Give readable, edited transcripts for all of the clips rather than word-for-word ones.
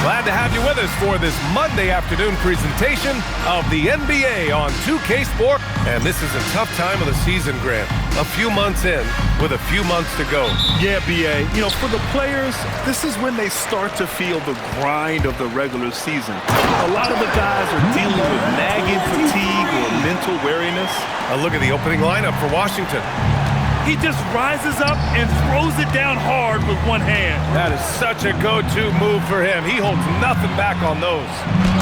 Glad to have you with us for this Monday afternoon presentation of the NBA on 2K Sport. And this is a tough time of the season, Grant. A few months in with a few months to go. Yeah, B.A. You know, for the players, this is when they start to feel the grind of the regular season. A lot of the guys are dealing with nagging fatigue or mental weariness. A look at the opening lineup for Washington. He just rises up and throws it down hard with one hand. That is such a go-to move for him. He holds nothing back on those.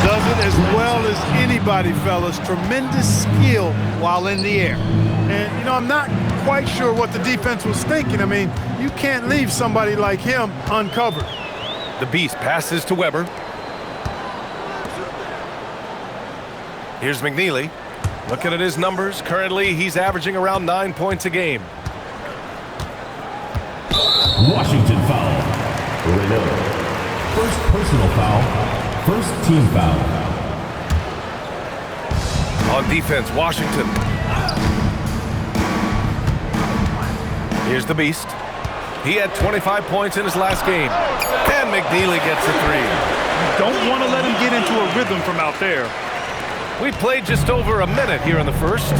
Does it as well as anybody, fellas. Tremendous skill while in the air. And, you know, I'm not quite sure what the defense was thinking. I mean, you can't leave somebody like him uncovered. The Beast passes to Weber. Here's McNeely. Looking at his numbers, currently he's averaging around 9 points a game. Washington foul. First personal foul. First team foul. On defense, Washington. Here's the Beast. He had 25 points in his last game. And McNeely gets a three. You don't want to let him get into a rhythm from out there. We played just over a minute here in the first.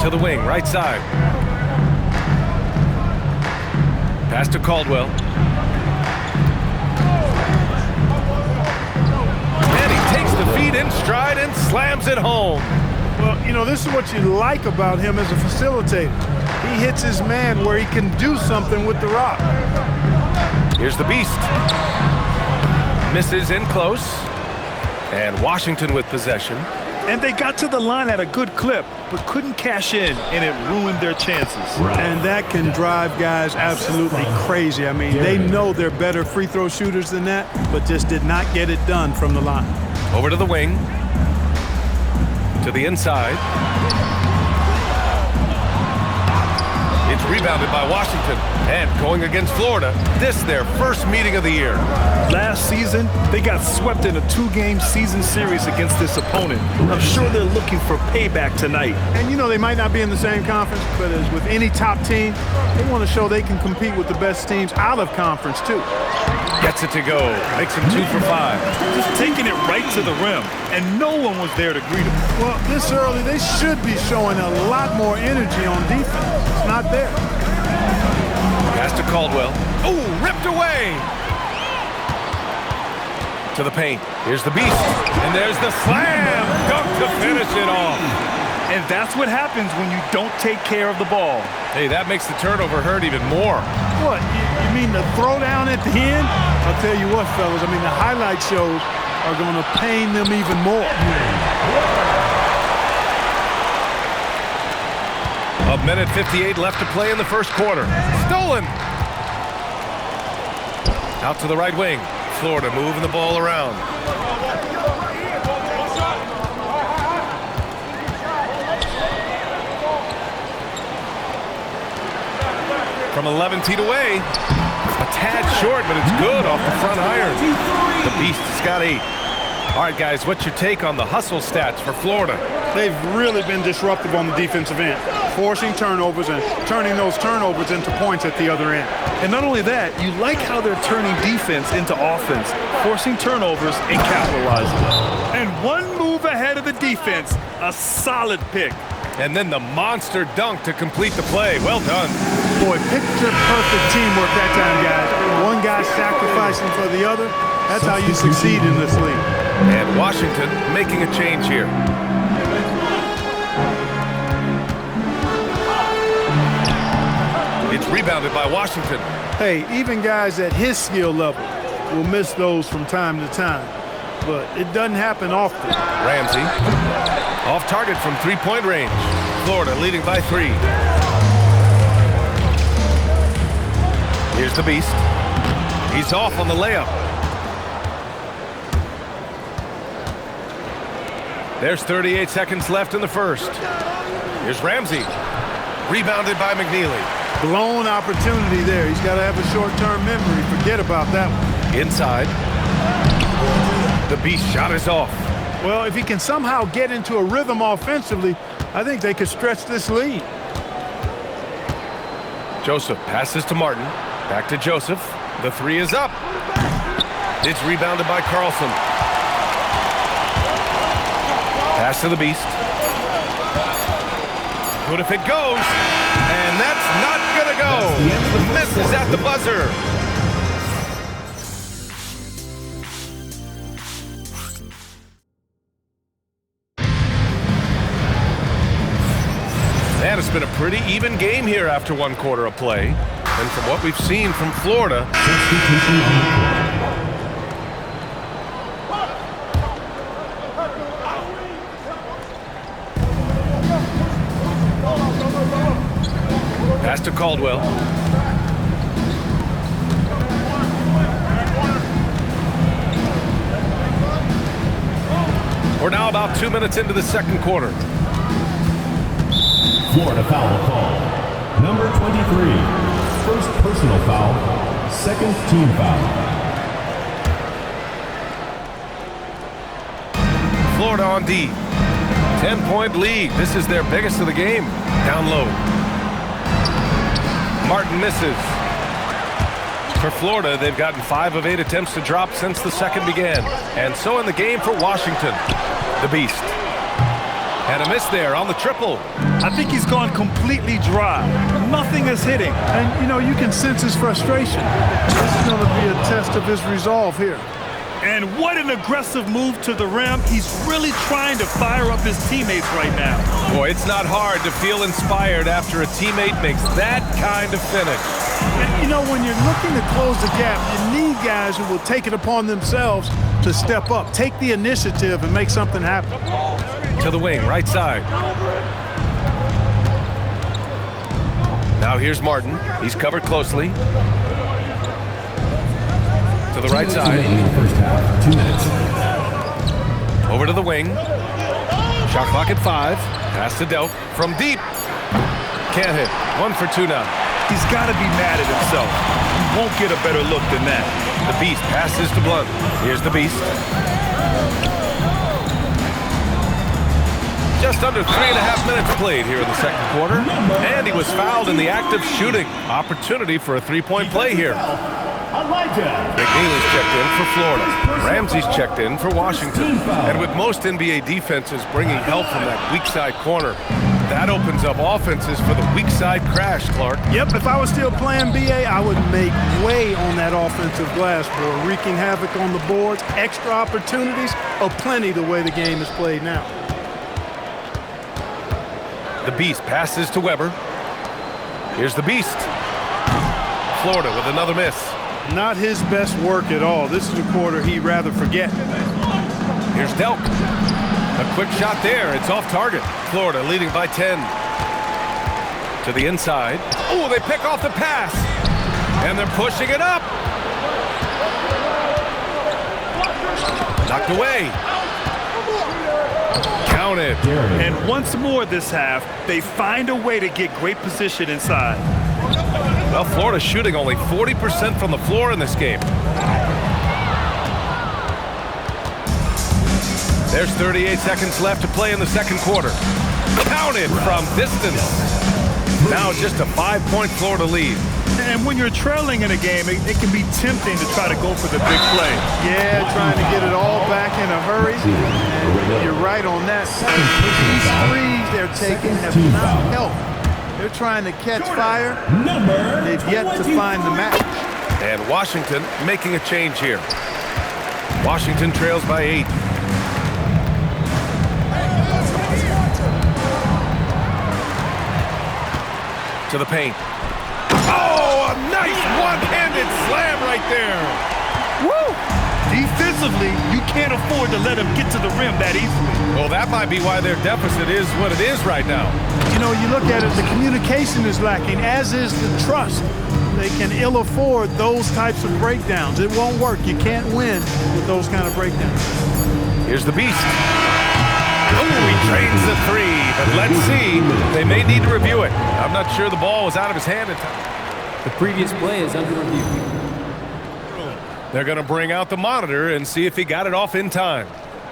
To the wing, right side. Pass to Caldwell. And he takes the feed in stride and slams it home. Well, you know, this is what you like about him as a facilitator. He hits his man where he can do something with the rock. Here's the Beast. Misses in close. And Washington with possession. And they got to the line at a good clip, but couldn't cash in, and it ruined their chances. And that can drive guys absolutely crazy. I mean, they know they're better free throw shooters than that, but just did not get it done from the line. Over to the wing. To the inside. It's rebounded by Washington. And going against Florida, this their first meeting of the year. Last season, they got swept in a 2-game season series against this opponent. I'm sure they're looking for payback tonight. And you know, they might not be in the same conference, but as with any top team, they want to show they can compete with the best teams out of conference too. Gets it to go. Makes him 2 for 5. Just taking it right to the rim, and no one was there to greet him. Well, this early, they should be showing a lot more energy on defense. It's not there. Pass to Caldwell. Oh, ripped away. To the paint. Here's the Beast. And there's the slam dunk to finish it off. And that's what happens when you don't take care of the ball. Hey, that makes the turnover hurt even more. What, you mean the throwdown at the end? I'll tell you what, fellas, I mean, the highlight shows are going to pain them even more. A minute 58 left to play in the first quarter. Stolen. Out to the right wing. Florida moving the ball around. From 11 feet away. A tad short, but it's good off the front iron. The Beast has got 8. All right, guys, what's your take on the hustle stats for Florida? They've really been disruptive on the defensive end, forcing turnovers and turning those turnovers into points at the other end. And not only that, you like how they're turning defense into offense, forcing turnovers and capitalizing. And one move ahead of the defense, a solid pick. And then the monster dunk to complete the play. Well done. Boy, picture-perfect teamwork that time, guys. One guy sacrificing for the other. That's how you succeed in this league. And Washington making a change here. It's rebounded by Washington. Hey, even guys at his skill level will miss those from time to time. But it doesn't happen often. Ramsey. Off target from three-point range. Florida leading by 3. Here's the Beast. He's off on the layup. There's 38 seconds left in the first. Here's Ramsey. Rebounded by McNeely. Blown opportunity there. He's got to have a short-term memory. Forget about that one. Inside. The Beast shot is off. Well, if he can somehow get into a rhythm offensively, I think they could stretch this lead. Joseph passes to Martin. Back to Joseph. The three is up. It's rebounded by Carlson. Pass to the Beast. What if it goes? And that's not going to go. The miss is at the buzzer. Man, it's been a pretty even game here after one quarter of play. And from what we've seen from Florida, pass to Caldwell. We're now about 2 minutes into the second quarter. Florida foul call. Number 23. First personal foul. Second team foul. Florida on D. 10-point lead. This is their biggest of the game. Down low. Martin misses. For Florida, they've gotten 5 of 8 attempts to drop since the second began. And so in the game for Washington, the Beast. And a miss there on the triple. I think he's gone completely dry. Nothing is hitting. And, you know, you can sense his frustration. This is going to be a test of his resolve here. And what an aggressive move to the rim. He's really trying to fire up his teammates right now. Boy, it's not hard to feel inspired after a teammate makes that kind of finish. And, you know, when you're looking to close the gap, you need guys who will take it upon themselves to step up, take the initiative, and make something happen. To the wing, right side. Now here's Martin. He's covered closely. To the right side. First half, 2 minutes. Over to the wing. Shot clock at 5. Pass to Delk from deep. Can't hit. 1 for 2 now. He's got to be mad at himself. He won't get a better look than that. The Beast passes to Blunt. Here's the Beast. Just under 3.5 minutes played here in the second quarter. And he was fouled in the act of shooting. Opportunity for a 3-point play here. McNeely's checked in for Florida. Ramsey's checked in for Washington. And with most NBA defenses bringing help from that weak side corner, that opens up offenses for the weak side crash, Clark. Yep, if I was still playing BA, I would make way on that offensive glass board, wreaking havoc on the boards. Extra opportunities aplenty the way the game is played now. The Beast passes to Weber. Here's the Beast. Florida with another miss. Not his best work at all. This is a quarter he'd rather forget. Here's Delk. A quick shot there. It's off target. Florida leading by 10. To the inside. Oh, they pick off the pass. And they're pushing it up. Knocked away. Counted. And once more this half, they find a way to get great position inside. Well, Florida's shooting only 40% from the floor in this game. There's 38 seconds left to play in the second quarter. Counted from distance. Now just a 5-point Florida lead. And when you're trailing in a game, it can be tempting to try to go for the big play. Yeah, trying to get it all back in a hurry. And you're right on that. These threes they're taking have not helped. They're trying to catch fire. They've yet to find the match. And Washington making a change here. Washington trails by 8. To the paint. Oh, a nice one-handed slam right there. Woo! Defensively, you can't afford to let him get to the rim that easily. Well, that might be why their deficit is what it is right now. You know, you look at it, the communication is lacking, as is the trust. They can ill afford those types of breakdowns. It won't work. You can't win with those kind of breakdowns. Here's the Beast. Oh, he drains the 3, but let's see. They may need to review it. I'm not sure the ball was out of his hand in time. The previous play is under review. They're going to bring out the monitor and see if he got it off in time.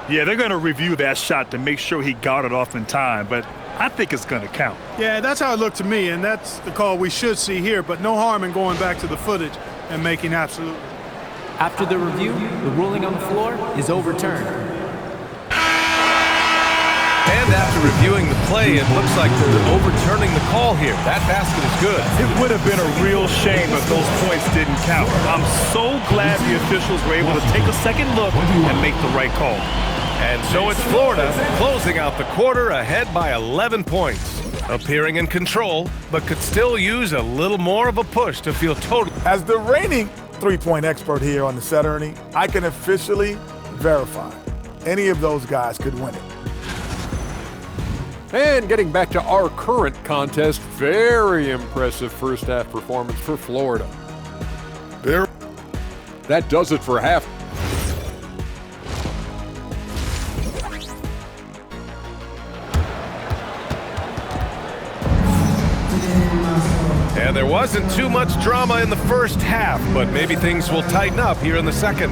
Yeah, they're going to review that shot to make sure he got it off in time, but I think it's going to count. Yeah, that's how it looked to me, and that's the call we should see here, but no harm in going back to the footage. and making absolutely. After the review, the ruling on the floor is overturned. And after reviewing the play, it looks like they're overturning the call here. That basket is good. It would have been a real shame if those points didn't count. I'm so glad the officials were able to take a second look and make the right call. And so it's Florida closing out the quarter ahead by 11 points. Appearing in control, but could still use a little more of a push to feel totally. As the reigning three-point expert here on the Saturday, I can officially verify any of those guys could win it. And getting back to our current contest, very impressive first half performance for Florida. That does it for half. And there wasn't too much drama in the first half, but maybe things will tighten up here in the second.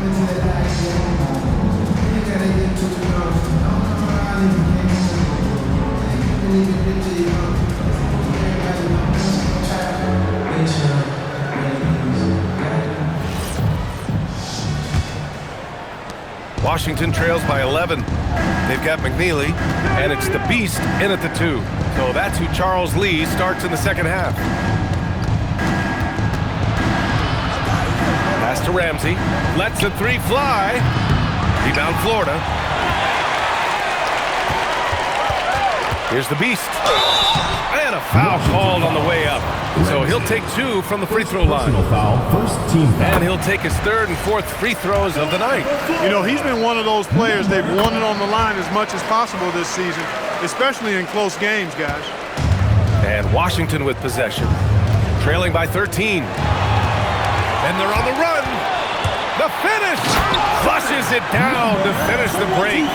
Washington trails by 11. They've got McNeely, and it's the Beast in at the 2. So that's who Charles Lee starts in the second half. Pass to Ramsey. Lets the 3 fly. Rebound Florida. Here's the Beast. And a foul called on the way up. So he'll take 2 from the free throw line. Foul, first team foul. And he'll take his 3rd and 4th free throws of the night. You know, he's been one of those players, they've won it on the line as much as possible this season, especially in close games, guys. And Washington with possession. Trailing by 13. And they're on the run. The finish! Flushes it down to finish the break.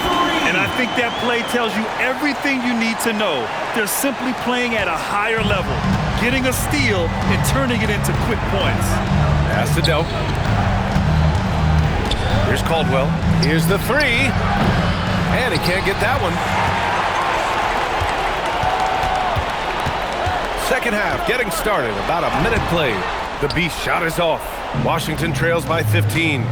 And I think that play tells you everything you need to know. They're simply playing at a higher level, getting a steal and turning it into quick points. Pass to Delk. Here's Caldwell. Here's the 3. And he can't get that one. Second half getting started. About a minute played. The Beast shot is off. Washington trails by 15.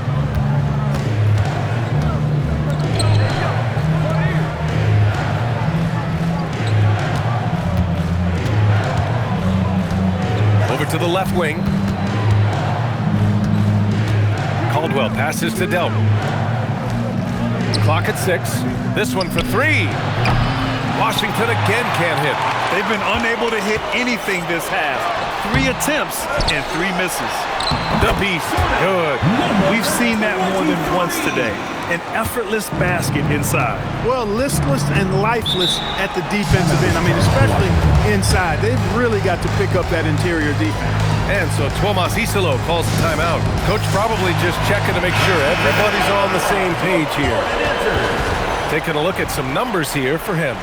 Over to the left wing. Caldwell passes to Delk. Clock at 6. This one for 3. Washington again can't hit. They've been unable to hit anything this half. 3 attempts and 3 misses. The Beast, good. We've seen that more than once today. An effortless basket inside. Well, listless and lifeless at the defensive end. I mean, especially inside. They've really got to pick up that interior defense. And so Tomas Isolo calls the timeout. Coach probably just checking to make sure everybody's on the same page here. Taking a look at some numbers here for him.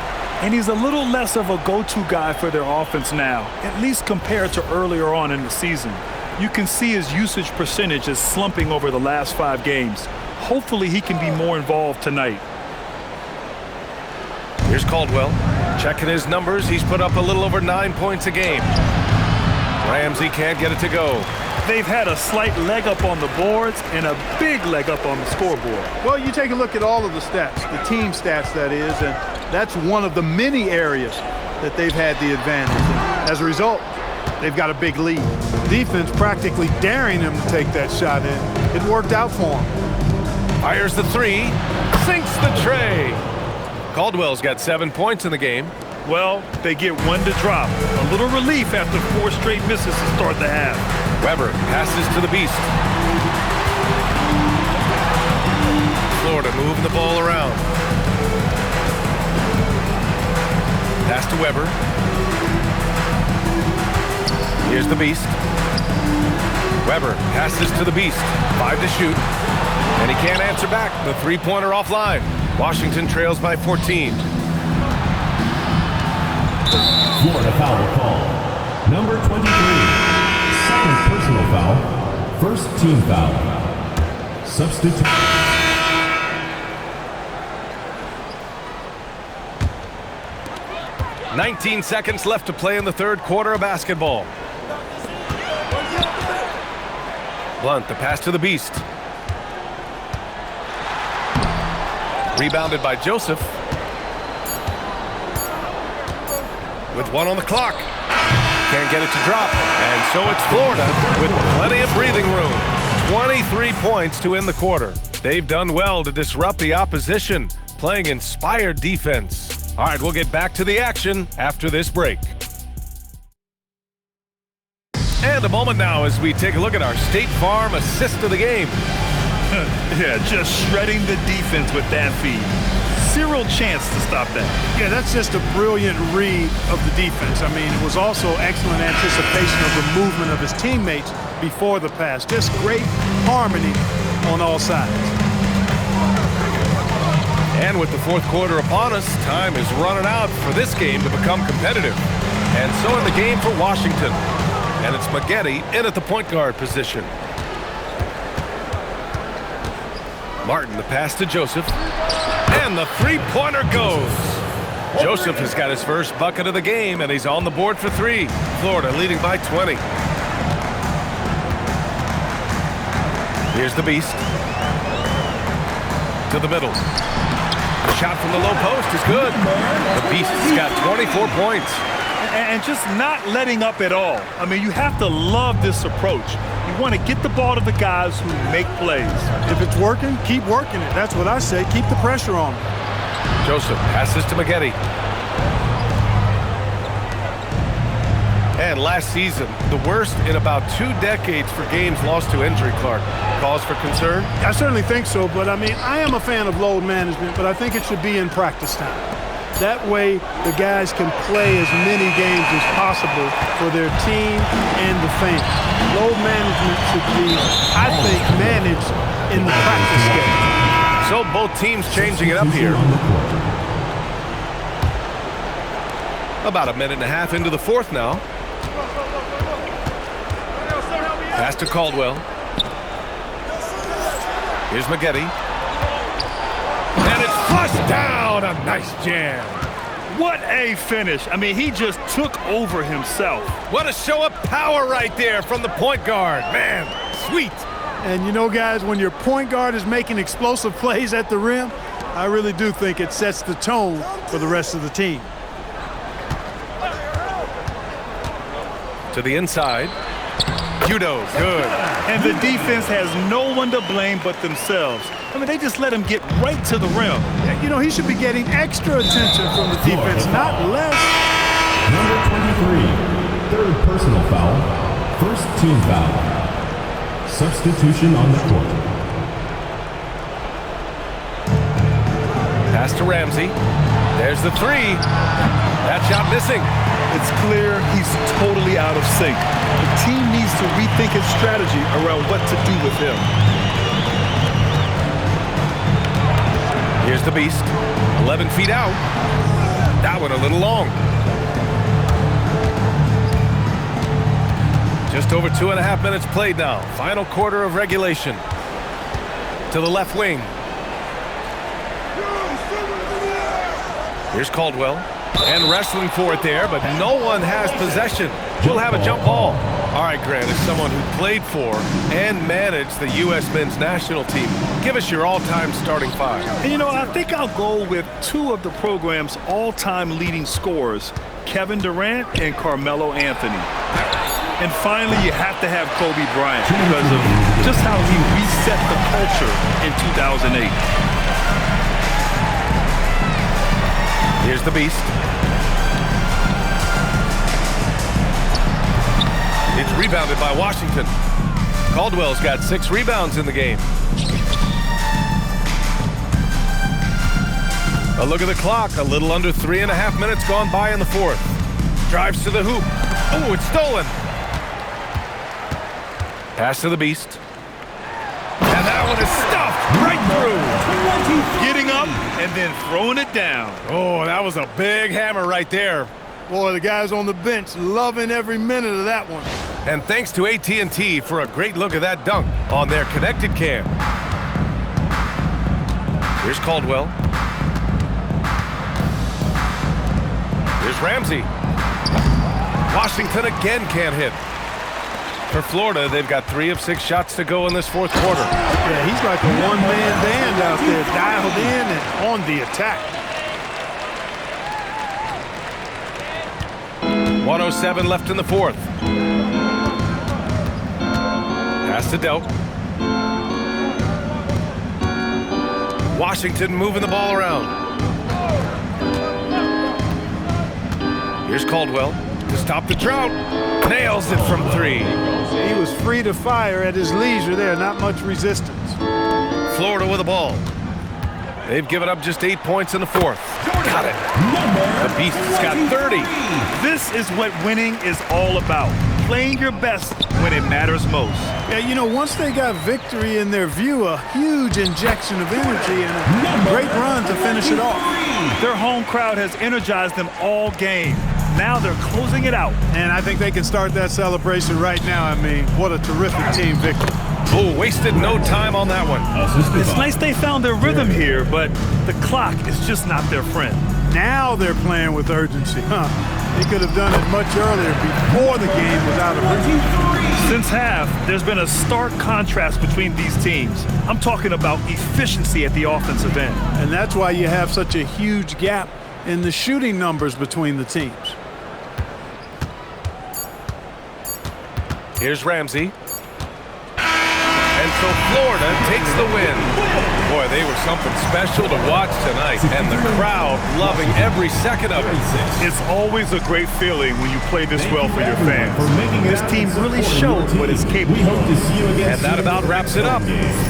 And he's a little less of a go-to guy for their offense now, at least compared to earlier on in the season. You can see his usage percentage is slumping over the last 5 games. Hopefully he can be more involved tonight. Here's Caldwell. Checking his numbers. He's put up a little over 9 points a game. Ramsey can't get it to go. They've had a slight leg up on the boards and a big leg up on the scoreboard. Well, you take a look at all of the stats, the team stats that is, and that's one of the many areas that they've had the advantage. And as a result, they've got a big lead. Defense practically daring them to take that shot in. It worked out for them. Fires the 3, sinks the tray. Caldwell's got 7 points in the game. Well, they get 1 to drop. A little relief after 4 straight misses to start the half. Weber passes to the Beast. Florida moving the ball around. Pass to Weber. Here's the Beast. Weber passes to the Beast. 5 to shoot. And he can't answer back. The 3-pointer offline. Washington trails by 14. Florida foul call. Number 23. Second personal foul. First team foul. Substitute. "19 seconds left to play in the third quarter of basketball. Blunt, the pass to the Beast. Rebounded by Joseph. With 1 on the clock. Can't get it to drop. And so it's Florida with plenty of breathing room. 23 points to end the quarter. They've done well to disrupt the opposition, playing inspired defense. All right, we'll get back to the action after this break. And a moment now as we take a look at our State Farm assist of the game. Yeah, just shredding the defense with that feed. Zero chance to stop that. Yeah, that's just a brilliant read of the defense. I mean, it was also excellent anticipation of the movement of his teammates before the pass. Just great harmony on all sides. And with the fourth quarter upon us, time is running out for this game to become competitive. And so in the game for Washington. And it's Maggette in at the point guard position. Martin, the pass to Joseph. And the three-pointer goes. Joseph has got his first bucket of the game, and he's on the board for 3. Florida leading by 20. Here's the Beast. To the middle. The shot from the low post is good. The Beast has got 24 points. And just not letting up at all. I mean, you have to love this approach. You want to get the ball to the guys who make plays. If it's working, keep working it. That's what I say. Keep the pressure on. Joseph passes to Maggette. And last season, the worst in about 2 decades for games lost to injury, Clark. Cause for concern? I certainly think so, but I mean, I am a fan of load management, but I think it should be in practice time. That way, the guys can play as many games as possible for their team and the fans. Load management should be, I think, managed in the practice schedule. So both teams changing it up here. About a minute and a half into the fourth now. Pass to Caldwell. Here's Maggette. And it's flushed down. A nice jam. What a finish. I mean, he just took over himself. What a show of power right there from the point guard. Man, sweet. And you know, guys, when your point guard is making explosive plays at the rim, I really do think it sets the tone for the rest of the team. To the inside. Judo, good. And the defense has no one to blame but themselves. I mean, they just let him get right to the rim. You know, he should be getting extra attention from the defense, not less. Number 23, third personal foul, first team foul. Substitution on the court. Pass to Ramsey. There's the 3. That shot missing. It's clear he's totally out of sync. The team needs to rethink its strategy around what to do with him. Here's the Beast. 11 feet out. That one a little long. Just over 2.5 minutes played now. Final quarter of regulation. To the left wing. Here's Caldwell. And wrestling for it there, but no one has possession. We'll have a jump ball. All right, Grant, as someone who played for and managed the U.S. men's national team, give us your all-time starting 5. And you know, I think I'll go with 2 of the program's all-time leading scorers, Kevin Durant and Carmelo Anthony. And finally, you have to have Kobe Bryant because of just how he reset the culture in 2008. Here's the Beast. It's rebounded by Washington. Caldwell's got 6 rebounds in the game. A look at the clock. A little under 3.5 minutes gone by in the fourth. Drives to the hoop. Oh, it's stolen. Pass to the Beast. And that one is stuffed right through. Getting up and then throwing it down. Oh, that was a big hammer right there. Boy, the guys on the bench loving every minute of that one. And thanks to AT&T for a great look at that dunk on their connected cam. Here's Caldwell. Here's Ramsey. Washington again can't hit. For Florida, they've got 3 of 6 shots to go in this fourth quarter. Yeah, he's like a one-man band out there, dialed in and on the attack. 1:07 left in the fourth. Pass to Delk. Washington moving the ball around. Here's Caldwell to stop the drought. Nails it from 3. He was free to fire at his leisure there, not much resistance. Florida with the ball. They've given up just 8 points in the fourth. Got it. The Beast's got 30. This is what winning is all about. Playing your best when it matters most. Yeah, you know, once they got victory in their view, a huge injection of energy and a great run to finish it off. Their home crowd has energized them all game. Now they're closing it out. And I think they can start that celebration right now. I mean, what a terrific team victory. Oh, wasted no time on that one. It's nice they found their rhythm here, but the clock is just not their friend. Now they're playing with urgency. They could have done it much earlier before the game was out of reach. Since half, there's been a stark contrast between these teams. I'm talking about efficiency at the offensive end. And that's why you have such a huge gap in the shooting numbers between the teams. Here's Ramsey. And so Florida takes the win. Boy, they were something special to watch tonight, and the crowd loving every second of it. It's always a great feeling when you play this well for your fans. This team really showed what it's capable of. And that about wraps it up.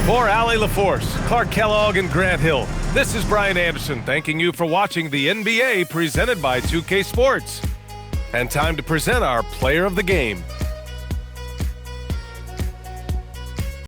For Allie LaForce, Clark Kellogg, and Grant Hill, this is Brian Anderson thanking you for watching the NBA presented by 2K Sports. And time to present our player of the game.